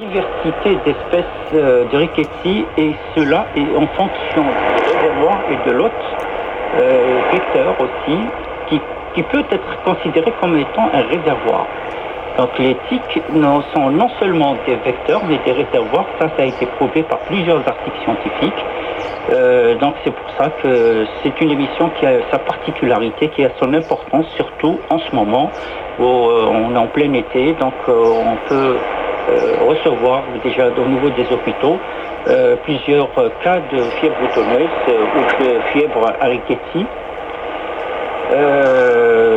Diversité d'espèces de rickettsi, et cela est en fonction du réservoir et de l'hôte vecteur aussi, qui peut être considéré comme étant un réservoir. Donc les tiques sont non seulement des vecteurs, mais des réservoirs. Ça a été prouvé par plusieurs articles scientifiques. Donc c'est pour ça que c'est une émission qui a sa particularité, qui a son importance, surtout en ce moment où on est en plein été. Donc on peut recevoir déjà au niveau des hôpitaux plusieurs cas de fièvre boutonneuse ou de fièvre à rickettsi.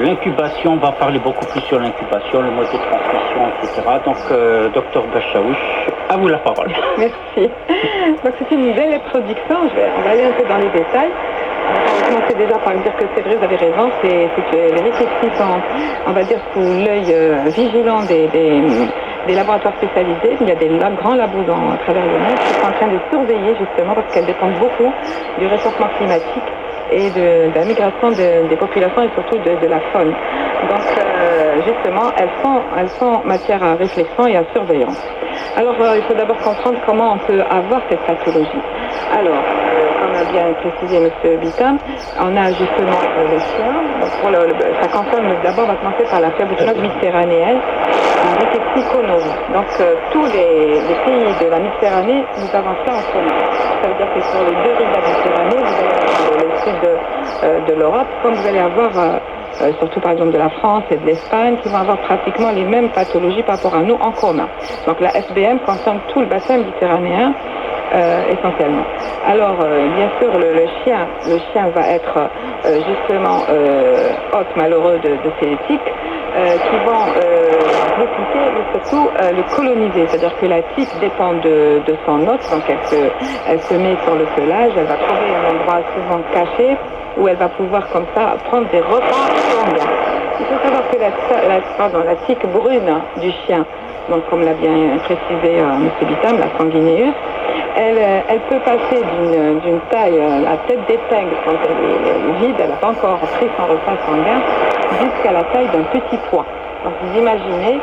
L'incubation, on va parler beaucoup plus sur l'incubation, le mode de transmission, etc. Donc, docteur Bachaouch, à vous la parole. Merci. Donc, c'est une belle introduction. On va aller un peu dans les détails. On va commencer déjà par dire que c'est vrai, vous avez raison, c'est que les rickettsis sont, on va dire, sous l'œil vigilant des laboratoires spécialisés. Il y a des grands labos à travers le monde qui sont en train de surveiller justement parce qu'elles dépendent beaucoup du réchauffement climatique et de la migration des populations et surtout de la faune. Donc justement, elles sont matière à réflexion et à surveillance. Alors il faut d'abord comprendre comment on peut avoir cette pathologie. Alors, comme a bien précisé M. Bitam, on a justement le chien. Donc ça concerne d'abord, on va commencer par la fièvre boutonneuse méditerranéenne, un rickettsi conori. Donc tous les pays de la Méditerranée, nous avons ça en commun. Ça veut dire que sur les deux rives de la Méditerranée, vous allez avoir le sud de l'Europe, comme vous allez avoir surtout par exemple de la France et de l'Espagne, qui vont avoir pratiquement les mêmes pathologies par rapport à nous en commun. Donc la FBM concerne tout le bassin méditerranéen essentiellement. Alors bien sûr le chien va être justement hôte malheureux de ces tiques qui vont répliquer et surtout le coloniser. C'est-à-dire que la tique dépend de son hôte, donc elle se met sur le pelage, elle va trouver un endroit souvent caché où elle va pouvoir comme ça prendre des repas sanguins. Il faut savoir que la tique brune du chien, donc comme l'a bien précisé M. Bitam, la sanguineus, elle peut passer d'une taille, la tête d'épingle quand elle est vide, elle n'a pas encore pris son repas sanguin, jusqu'à la taille d'un petit pois. Donc vous imaginez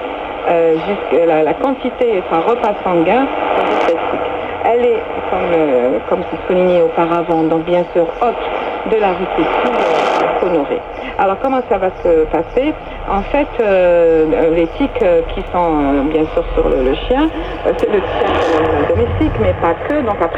la quantité de son repas sanguin dans cette tique. Elle est, comme c'est souligné auparavant, donc bien sûr hôte de la rickettsi conori. Alors comment ça va se passer? En fait, les tiques qui sont bien sûr sur le chien, c'est le chien domestique, mais pas que. Donc après